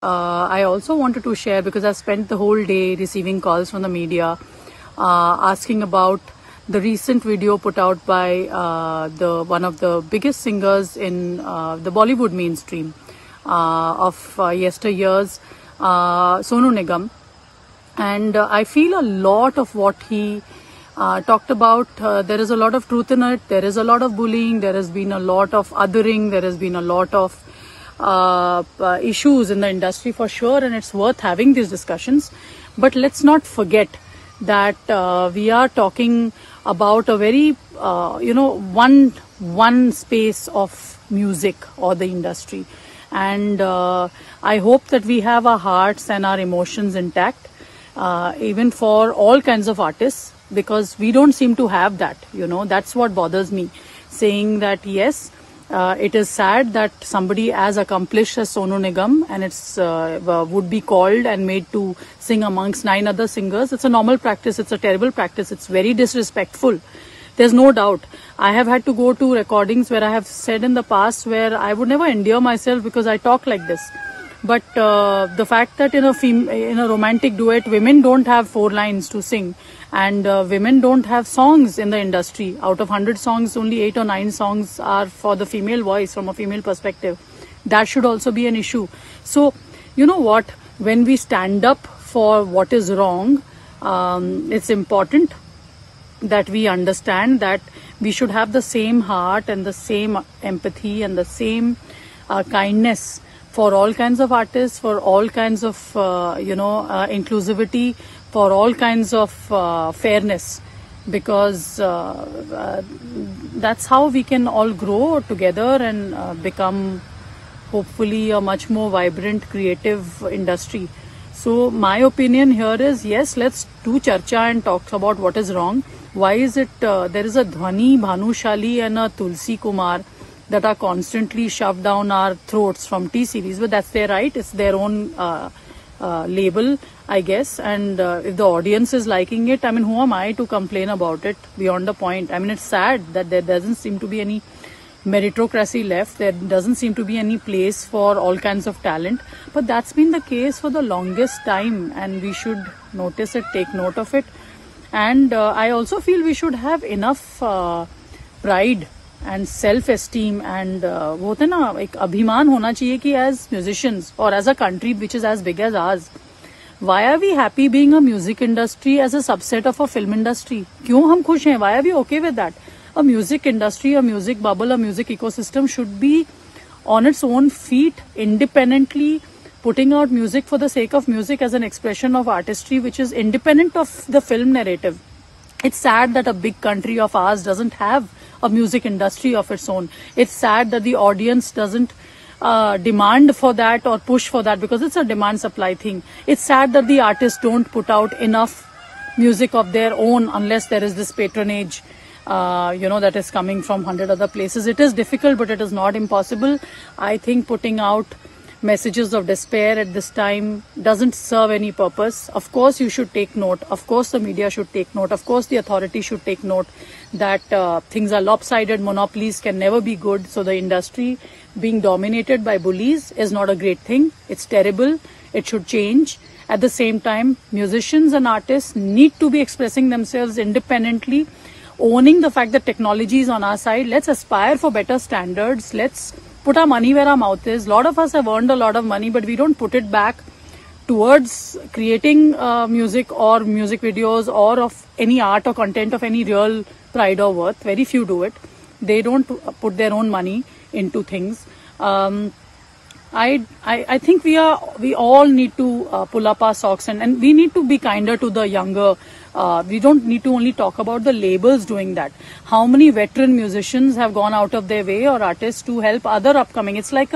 I also wanted to share, because I've spent the whole day receiving calls from the media asking about the recent video put out by one of the biggest singers in the Bollywood mainstream of yesteryears, Sonu Nigam. And I feel a lot of what he talked about, there is a lot of truth in it. There is a lot of bullying. There has been a lot of othering. There has been a lot of issues in the industry for sure, and it's worth having these discussions. But let's not forget that we are talking about a very one space of music or the industry, and I hope that we have our hearts and our emotions intact, even for all kinds of artists, because we don't seem to have that. That's what bothers me, saying that yes, it is sad that somebody as accomplished as Sonu Nigam and it's would be called and made to sing amongst 9 other singers. It's a normal practice. It's a terrible practice. It's very disrespectful. There's no doubt. I have had to go to recordings where I have said in the past where I would never endear myself because I talk like this. But the fact that in a romantic duet, women don't have 4 lines to sing, and women don't have songs in the industry. Out of 100 songs, only 8 or 9 songs are for the female voice from a female perspective. That should also be an issue. So, you know what? When we stand up for what is wrong, it's important that we understand that we should have the same heart and the same empathy and the same kindness for all kinds of artists, for all kinds of inclusivity, for all kinds of fairness, because that's how we can all grow together and become hopefully a much more vibrant, creative industry. So my opinion here is, yes, let's do charcha and talk about what is wrong. Why is it there is a Dhwani, Bhanushali and a Tulsi Kumar that are constantly shoved down our throats from T-Series, but that's their right. It's their own label, I guess. And if the audience is liking it, I mean, who am I to complain about it beyond the point? I mean, it's sad that there doesn't seem to be any meritocracy left. There doesn't seem to be any place for all kinds of talent. But that's been the case for the longest time, and we should notice it, take note of it. And I also feel we should have enough pride and self-esteem and वो होता है ना, एक अभिमान होना चाहिए कि as musicians or as a country which is as big as ours, why are we happy being a music industry as a subset of a film industry? क्यों हम खुश हैं? Why are we okay with that? A music industry, a music bubble, a music ecosystem should be on its own feet, independently putting out music for the sake of music as an expression of artistry which is independent of the film narrative. It's sad that a big country of ours doesn't have a music industry of its own. It's sad that the audience doesn't demand for that or push for that, because it's a demand-supply thing. It's sad that the artists don't put out enough music of their own unless there is this patronage, that is coming from 100 other places. It is difficult, but it is not impossible. I think putting out messages of despair at this time doesn't serve any purpose. Of course, you should take note. Of course, the media should take note. Of course, the authority should take note that things are lopsided. Monopolies can never be good. So the industry being dominated by bullies is not a great thing. It's terrible. It should change. At the same time, musicians and artists need to be expressing themselves independently, owning the fact that technology is on our side. Let's aspire for better standards. Let's put our money where our mouth is. A lot of us have earned a lot of money, but we don't put it back towards creating music or music videos or of any art or content of any real pride or worth. Very few do it. They don't put their own money into things. I think we all need to pull up our socks and we need to be kinder to the younger. We don't need to only talk about the labels doing that. How many veteran musicians have gone out of their way, or artists, to help other upcoming? It's like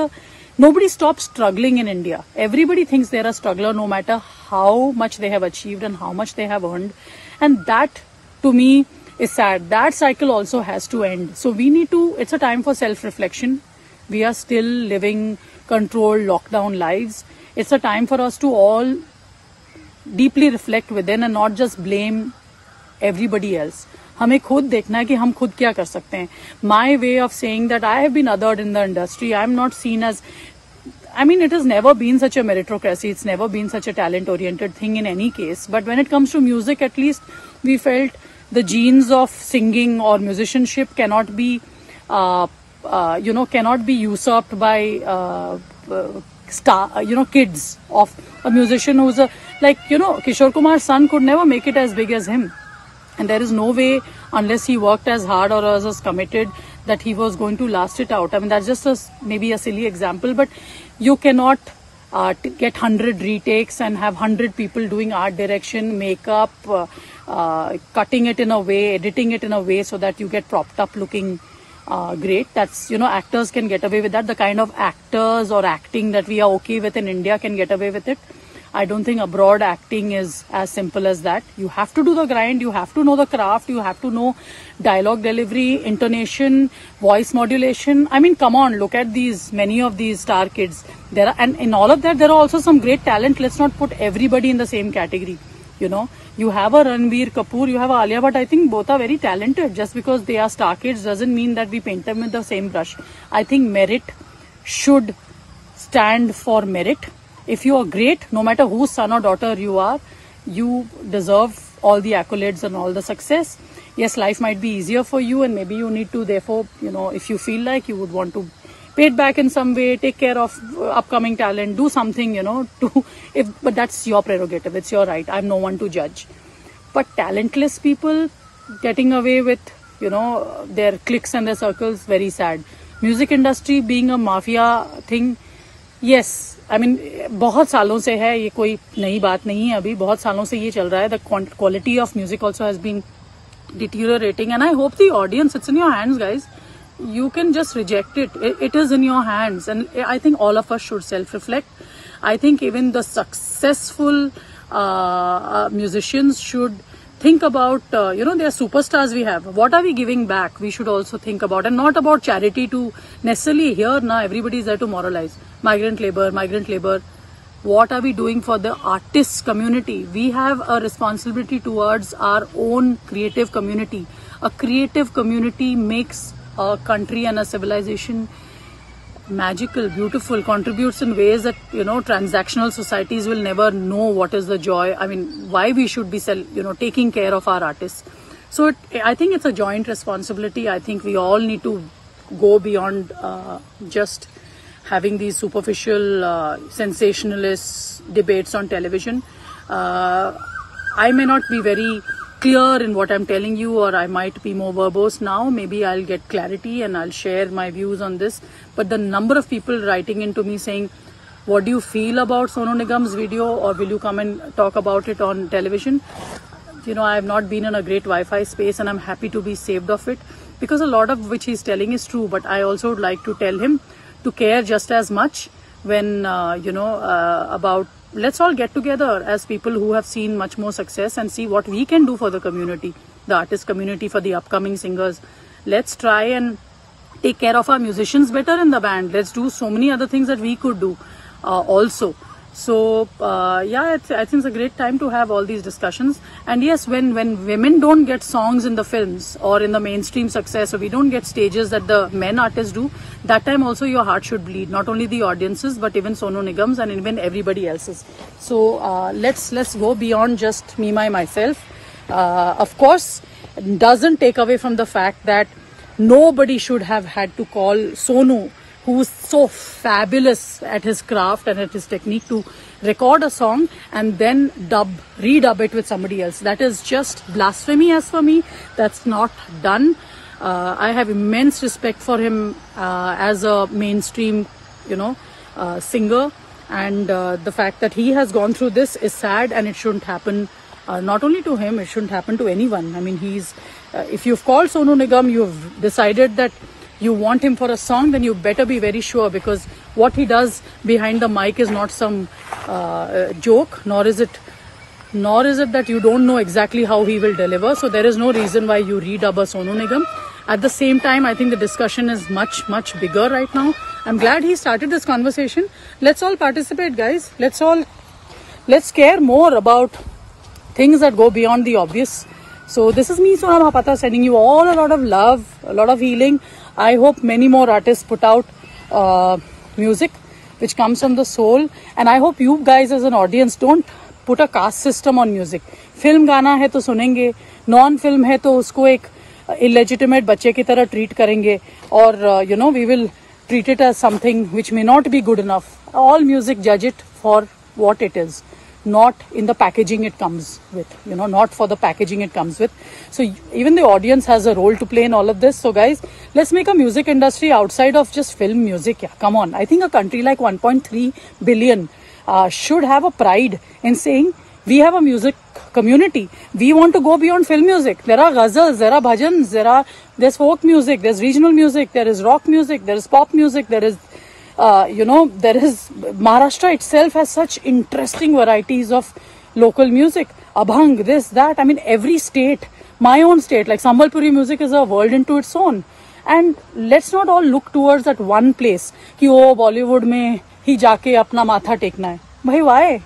nobody stops struggling in India. Everybody thinks they're a struggler no matter how much they have achieved and how much they have earned. And that, to me, is sad. That cycle also has to end. So we need to, it's a time for self-reflection. We are still living controlled lockdown lives. It's a time for us to all deeply reflect within and not just blame everybody else. हमें खुद देखना है कि हम खुद क्या कर सकते हैं. My way of saying that I have been othered in the industry. I am not seen as, I mean, it has never been such a meritocracy. It's never been such a talent-oriented thing in any case. But when it comes to music, at least we felt the genes of singing or musicianship cannot be, cannot be usurped by kids of a musician who's Kishore Kumar's son could never make it as big as him. And there is no way, unless he worked as hard or was as committed, that he was going to last it out. I mean, that's just maybe a silly example, but you cannot get 100 retakes and have 100 people doing art direction, makeup, cutting it in a way, editing it in a way so that you get propped up looking great. That's, actors can get away with that. The kind of actors or acting that we are okay with in India can get away with it. I don't think abroad acting is as simple as that. You have to do the grind, you have to know the craft, you have to know dialogue delivery, intonation, voice modulation. I mean, come on, look at many of these star kids. And in all of that, there are also some great talent. Let's not put everybody in the same category. You have a Ranbir Kapoor, you have a Alia Bhatt. I think both are very talented. Just because they are star kids doesn't mean that we paint them with the same brush. I think merit should stand for merit. If you are great, no matter whose son or daughter you are, you deserve all the accolades and all the success. Yes, life might be easier for you, and maybe you need to, therefore, if you feel like you would want to pay it back in some way, take care of upcoming talent, do something, but that's your prerogative. It's your right. I'm no one to judge. But talentless people getting away with, their cliques and their circles, very sad. Music industry being a mafia thing, yes. I mean, बहुत सालों से है, ये कोई नई बात नहीं है, अभी बहुत सालों से ये चल रहा है. The quality of music also has been deteriorating, and I hope the audience, it's in your hands, guys. You can just reject it. It is in your hands, and I think all of us should self-reflect. I think even the successful musicians should think about, they are superstars we have. What are we giving back? We should also think about, and not about charity to necessarily here, now everybody is there to moralize. Migrant labor. What are we doing for the artists community? We have a responsibility towards our own creative community. A creative community makes a country and a civilization magical, beautiful, contributes in ways that, transactional societies will never know what is the joy. I mean, why we should be, taking care of our artists. So I think it's a joint responsibility. I think we all need to go beyond just having these superficial, sensationalist debates on television. I may not be very clear in what I'm telling you, or I might be more verbose now. Maybe I'll get clarity and I'll share my views on this. But the number of people writing into me saying, what do you feel about Sonu Nigam's video, or will you come and talk about it on television? I have not been in a great Wi-Fi space, and I'm happy to be saved of it, because a lot of which he's telling is true. But I also would like to tell him to care just as much when, about, let's all get together as people who have seen much more success and see what we can do for the community, the artist community, for the upcoming singers. Let's try and take care of our musicians better in the band. Let's do so many other things that we could do also. So, I think it's a great time to have all these discussions. And yes, when women don't get songs in the films or in the mainstream success, or we don't get stages that the men artists do, that time also your heart should bleed. Not only the audiences, but even Sonu Nigam's and even everybody else's. So, let's go beyond just me, myself. Of course, doesn't take away from the fact that nobody should have had to call Sonu, who's so fabulous at his craft and at his technique, to record a song and then redub it with somebody else. That is just blasphemy as for me. That's not done. I have immense respect for him as a mainstream, singer. And the fact that he has gone through this is sad, and it shouldn't happen not only to him, it shouldn't happen to anyone. I mean, if you've called Sonu Nigam, you've decided that you want him for a song, then you better be very sure, because what he does behind the mic is not some joke, nor is it that you don't know exactly how he will deliver. So there is no reason why you redub a Sonu Nigam. At the same time, I think the discussion is much, much bigger right now. I'm glad he started this conversation. Let's all participate, guys. Let's care more about things that go beyond the obvious. So this is me, Sonam Mahapatra, sending you all a lot of love, a lot of healing. I hope many more artists put out music. which comes from the soul. And I hope you guys as an audience don't put a caste system on music. Film गाना है तो सुनेंगे, non film है तो उसको एक illegitimate बच्चे की तरह treat करेंगे, और you know, we will treat it as something which may not be good enough. All music, judge it for what it is, not in the packaging it comes with, you know, not for the packaging it comes with. So even the audience has a role to play in all of this. So guys, let's make a music industry outside of just film music. Yeah, come on. I think a country like 1.3 billion should have a pride in saying we have a music community. We want to go beyond film music. There are ghazals, there are bhajans, there's folk music, there's regional music, there is rock music, there is pop music, there is there is Maharashtra itself has such interesting varieties of local music. Abhang, this, that. I mean, every state, my own state, like Sambalpuri music is a world into its own. And let's not all look towards that one place. Ki Bollywood mein hi jaake apna matha tekna hai. Bhai, why?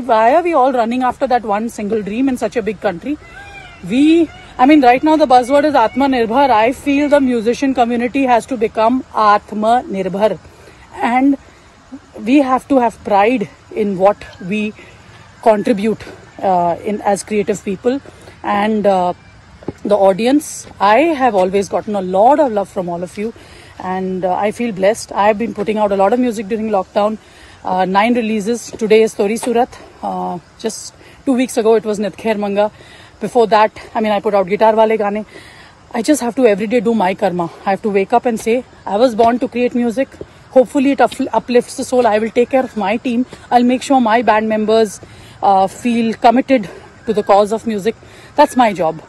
Why are we all running after that one single dream in such a big country? Right now the buzzword is Atma Nirbhar. I feel the musician community has to become Atma Nirbhar. And we have to have pride in what we contribute in as creative people. And the audience, I have always gotten a lot of love from all of you, and I feel blessed. I have been putting out a lot of music during lockdown. 9 releases. Today is Tori Surat. Just 2 weeks ago it was Nit Khair Manga. Before that, I put out Guitar Wale Gaane. I just have to every day do my karma. I have to wake up and say, I was born to create music. Hopefully it uplifts the soul. I will take care of my team. I'll make sure my band members feel committed to the cause of music. That's my job.